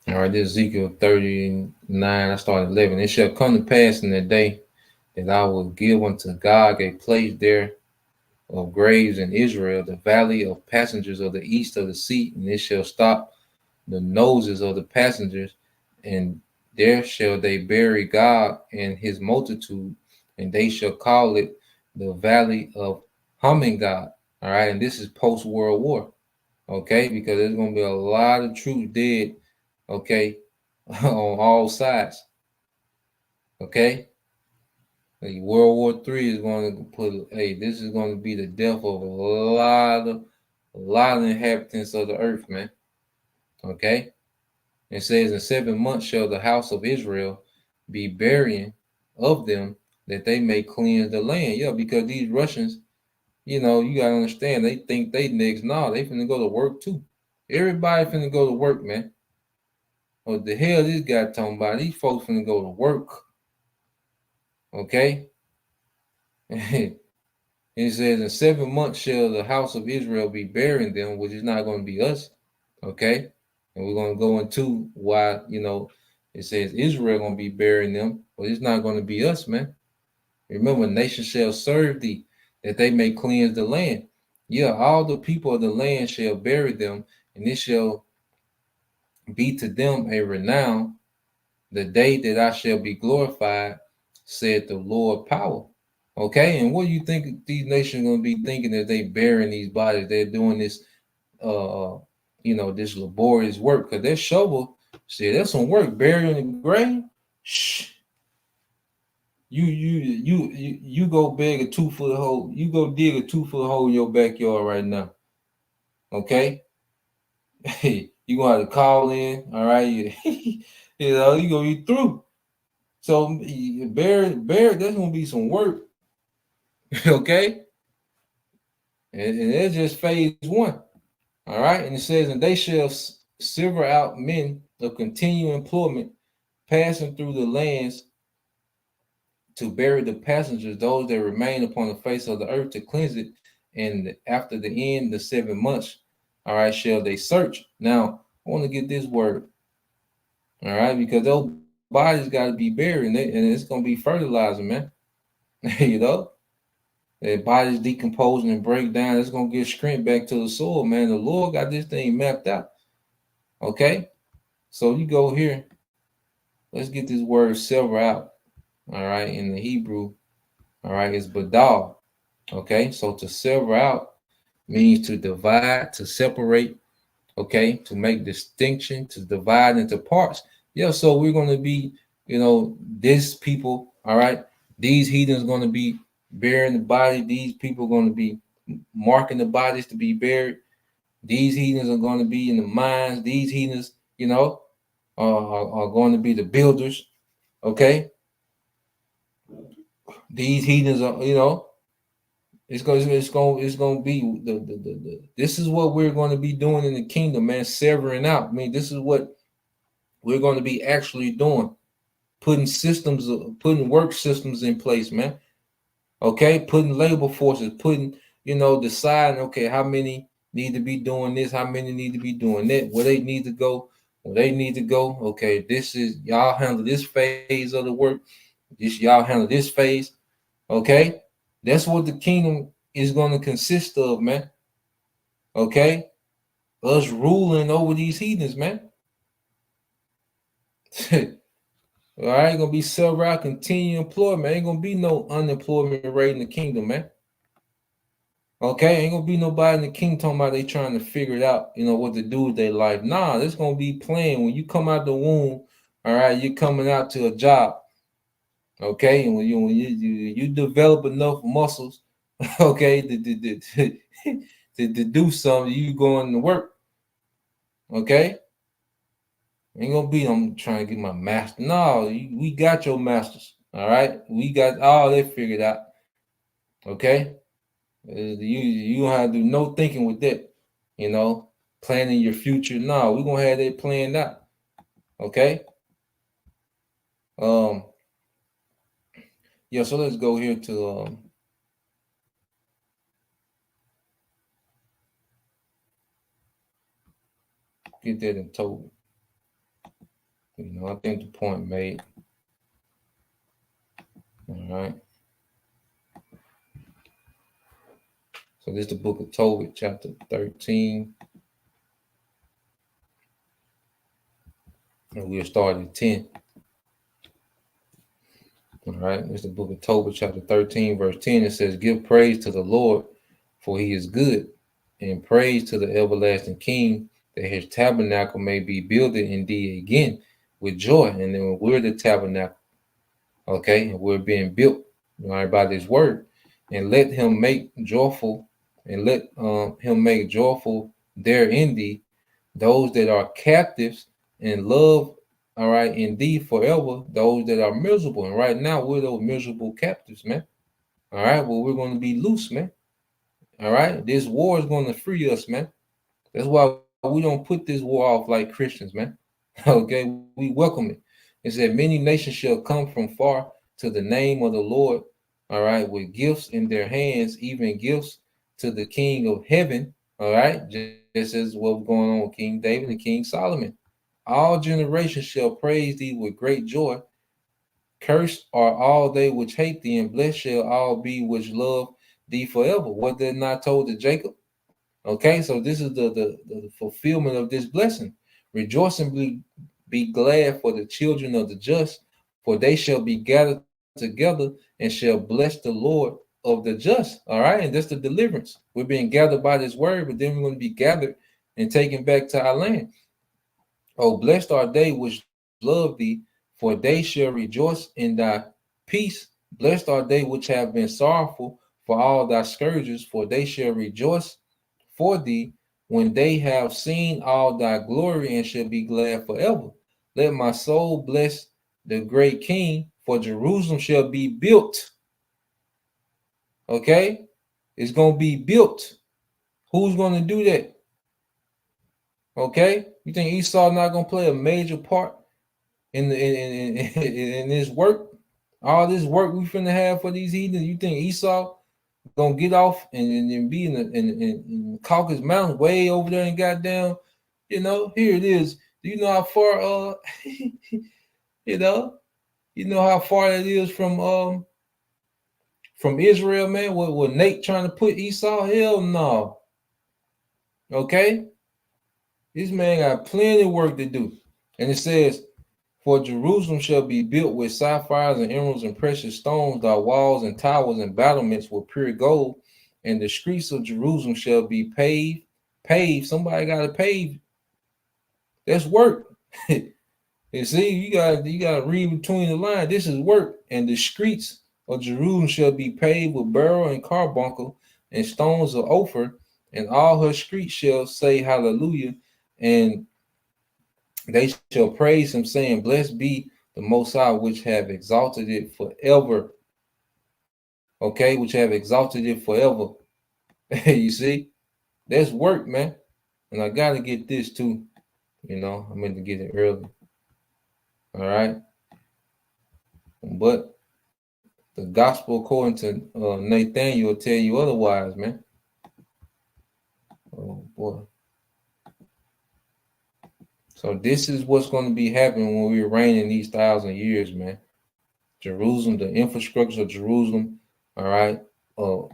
All right, this Ezekiel 39. I started 11. It shall come to pass in the day that I will give unto Gog a place there of graves in Israel, the valley of passengers of the east of the sea, and it shall stop the noses of the passengers, and there shall they bury Gog and his multitude, and they shall call it the valley of humming God. All right, and this is post-World War, okay, because there's going to be a lot of troops dead, okay, on all sides, okay. World War III is going to put. Hey, this is going to be the death of a lot of inhabitants of the earth, man. Okay, it says in 7 months shall the house of Israel be burying of them, that they may cleanse the land. Yeah, because these Russians, you gotta understand, they think they next. No, they finna go to work too. Everybody finna go to work, man. What the hell this guy talking about? These folks finna go to work. Okay. It says, in 7 months shall the house of Israel be burying them, which is not going to be us. Okay. And we're going to go into why, it says Israel going to be burying them, but it's not going to be us, man. Remember, nation shall serve thee, that they may cleanse the land. Yeah, all the people of the land shall bury them, and it shall be to them a renown, the day that I shall be glorified, said the Lord power. Okay, and what do you think these nations are going to be thinking as they burying these bodies? They're doing this, this laborious work, because their shovel, see, that's some work, burying the grave. Shh. You go dig a 2-foot hole. You go dig a 2-foot hole in your backyard right now. Okay, you gonna have to call in. All right, you gonna be through. So bury. There's gonna be some work. Okay, and that's just phase 1. All right, and it says, and they shall silver out men of continual employment, passing through the lands to bury the passengers, those that remain upon the face of the earth, to cleanse it. And after the end, the 7 months, all right, shall they search. Now, I want to get this word, all right, because those bodies got to be buried, and it's going to be fertilizer, man. Their bodies decomposing and break down. It's going to get strength back to the soil, man. The Lord got this thing mapped out. Okay, so you go here. Let's get this word silver out. All right, in the Hebrew, all right, it's badal. Okay, so to sever out means to divide, to separate, okay, to make distinction, to divide into parts. Yeah, so we're going to be, this people, all right, these heathens going to be burying the body, these people are going to be marking the bodies to be buried, these heathens are going to be in the mines, these heathens, are going to be the builders, okay, these heathens are, it's going to be this is what we're going to be doing in the kingdom, man, severing out. I mean, this is what we're going to be actually doing, putting work systems in place, man. Okay, putting labor forces, deciding, okay, how many need to be doing this, how many need to be doing that, where they need to go, Okay, this is y'all handle this phase of the work, y'all handle this phase. Okay, that's what the kingdom is going to consist of, man. Okay, us ruling over these heathens, man. All right, ain't gonna be several continued employment. Ain't gonna be no unemployment rate in the kingdom, man. Okay, ain't gonna be nobody in the kingdom talking about they trying to figure it out, what to do with their life. Nah, it's gonna be playing when you come out the womb. All right, you're coming out to a job. Okay, and when you develop enough muscles, okay, to do something, you going to work. Okay, ain't gonna be I'm trying to get my master. No, we got your masters. All right, we got all that figured out. Okay, you don't have to do no thinking with that. Planning your future. No, we're gonna have that planned out. Okay. Yeah. So let's go here to get that in total. I think the point made. All right. So this is the book of Tobit, chapter 13. And we'll start at 10. All right. This is the book of Tobit, chapter 13, verse 10. It says, "Give praise to the Lord, for he is good, and praise to the everlasting King, that his tabernacle may be builded indeed again with joy." And then we're the tabernacle. Okay, and we're being built, right, by this word. And let him make joyful, there in thee those that are captives, and love, all right, in thee forever those that are miserable. And right now we're those miserable captives, man. All right, well, we're going to be loose, man. All right, this war is going to free us, man. That's why we don't put this war off like Christians, man. Okay, we welcome it. It said, "Many nations shall come from far to the name of the Lord, all right, with gifts in their hands, even gifts to the King of heaven." All right, just as what's going on with King David and King Solomon. "All generations shall praise thee with great joy. Cursed are all they which hate thee, and blessed shall all be which love thee forever." What did not told to Jacob? Okay, so this is the fulfillment of this blessing. "Rejoice and be glad for the children of the just, for they shall be gathered together and shall bless the Lord of the just." All right, and that's the deliverance. We're being gathered by this word, but then we're going to be gathered and taken back to our land. "Oh, blessed are they which love thee, for they shall rejoice in thy peace. Blessed are they which have been sorrowful for all thy scourges, for they shall rejoice for thee when they have seen all thy glory, and shall be glad forever. Let my soul bless the great King, for Jerusalem shall be built." Okay, it's going to be built. Who's going to do that? Okay, you think Esau not going to play a major part in this work? All this work we finna have for these heathens, you think Esau gonna get off and be in Caucasus Mountains, way over there and goddamn, here it is. Do you know how far you know how far that is from Israel, man? What Nate trying to put Esau? Hell no. Okay, this man got plenty of work to do. And it says, For Jerusalem shall be built with sapphires and emeralds and precious stones, thy walls and towers and battlements with pure gold, and the streets of Jerusalem shall be paved. Paved. Somebody got to pave. That's work. You see, you got to read between the lines. This is work. And the streets of Jerusalem shall be paved with beryl and carbuncle and stones of Ophir, and all her streets shall say hallelujah, and they shall praise him, saying, blessed be the Most High, which have exalted it forever. Okay, which have exalted it forever. You see, that's work, man. And I got to get this too. You know, I meant to get it early. All right. But the gospel, according to Nathaniel, will tell you otherwise, man. Oh, boy. So this is what's going to be happening when we reign in these 1,000 years, man. Jerusalem, the infrastructure of Jerusalem, all right. We're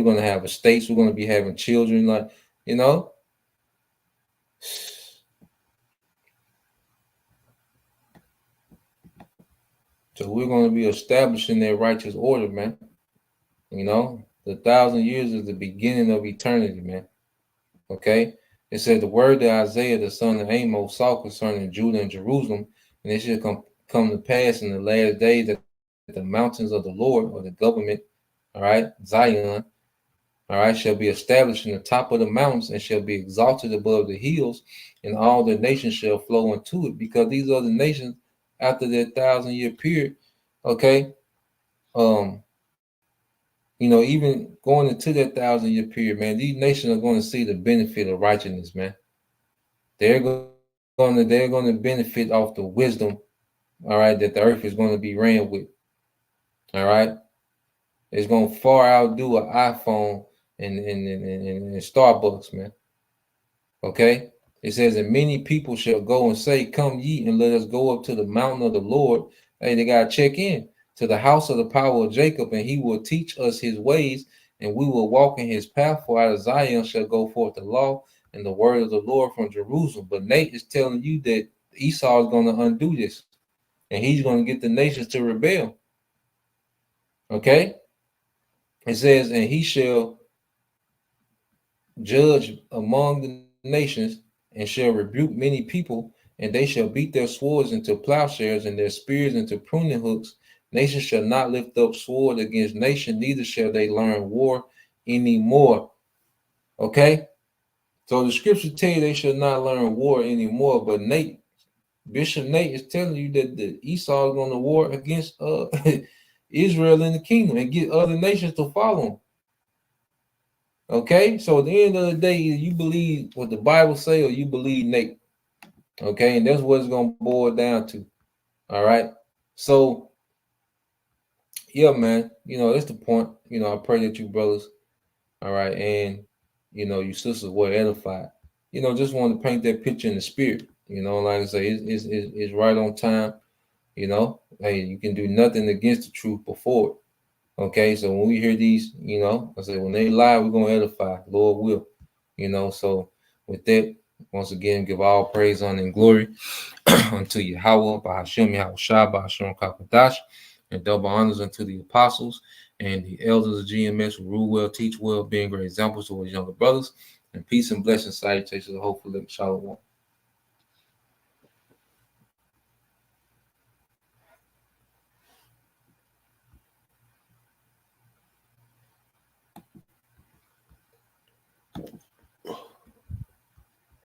going to have estates. We're going to be having children, like, you know. So we're going to be establishing that righteous order, man. You know, the 1,000 years is the beginning of eternity, man. Okay. It said the word that Isaiah, the son of Amos, saw concerning Judah and Jerusalem, and it shall come to pass in the last days that the mountains of the Lord, or the government, all right, Zion, all right, shall be established in the top of the mountains and shall be exalted above the hills, and all the nations shall flow into it, because these are the nations after that 1,000-year period. Okay. Even going into that 1,000-year period, man, these nations are going to see the benefit of righteousness, man. They're going to benefit off the wisdom, all right, that the earth is going to be ran with. All right. It's going to far outdo an iPhone and Starbucks, man. Okay. It says, and many people shall go and say, come ye and let us go up to the mountain of the Lord. Hey, they got to check in to the house of the power of Jacob, and he will teach us his ways, and we will walk in his path. For out of Zion shall go forth the law and the word of the Lord from Jerusalem. But Nate is telling you that Esau is going to undo this, and he's going to get the nations to rebel. Okay. It says, and he shall judge among the nations and shall rebuke many people, and they shall beat their swords into plowshares and their spears into pruning hooks. Nation shall not lift up sword against nation, neither shall they learn war anymore. Okay? So the scripture tell you they shall not learn war anymore, but Bishop Nate is telling you that the Esau is going to war against Israel in the kingdom and get other nations to follow him. Okay, so at the end of the day, you believe what the Bible say or you believe Nate. Okay, and that's what it's going to boil down to. All right, so yeah, man, that's the point. I pray that you brothers, all right, and you sisters were edified. Just want to paint that picture in the spirit. Like I say, it's right on time. Hey, you can do nothing against the truth before it. Okay, so when we hear these, I say when they lie, we're gonna edify. Lord will. So with that, once again, give all praise, honor, and glory unto Yahweh, by Hashem, Yahushua, by Hashem Kakadash, and double honors unto the apostles and the elders of GMS who rule well, teach well, being great examples to his younger brothers, and peace and blessings, salutations, hopefully, shalom.